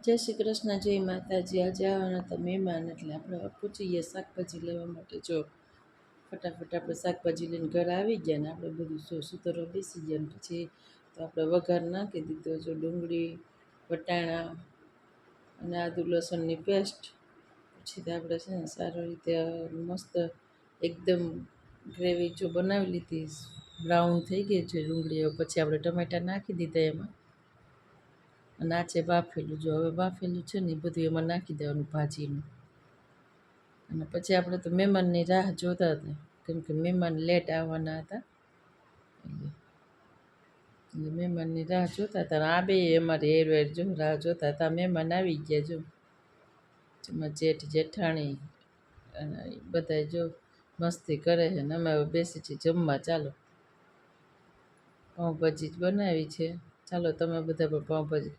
જય શ્રી કૃષ્ણ, જય માતાજી. આજે આવવાના હતા મહેમાન, એટલે આપણે પૂછી ગયા શાકભાજી લેવા માટે. જો ફટાફટ આપણે શાકભાજી લઈને ઘરે આવી ગયા ને આપણે બધું સુતરવા બેસી ગયા ને પછી તો આપણે વઘાર નાખી દીધો. જો ડુંગળી, વટાણા અને આદુ લસણની પેસ્ટ. પછી તો આપણે છે ને સારી રીતે મસ્ત એકદમ ગ્રેવી જો બનાવી લીધી, બ્રાઉન થઈ ગઈ છે ડુંગળી. પછી આપણે ટમેટા નાખી દીધા એમાં, અને આ છે બાફેલું. જો હવે બાફેલું છે ને એ બધું એમાં નાખી દેવાનું ભાજીનું. અને પછી આપણે તો મહેમાનની રાહ જોતા હતા, કેમ કે મહેમાન લેટ આવવાના હતા. એટલે મહેમાનની રાહ જોતા હતા. આ બે અમારે હેરવેર જો રાહ જોતા હતા. મહેમાન આવી ગયા જો, જેમાં જેઠ જેઠાણી અને બધા જો મસ્તી કરે છે ને અમે હવે બેસી છીએ જમવા. ચાલો, પાઉંભાજી જ બનાવી છે. ચાલો તમે બધા પણ પાઉંભાજી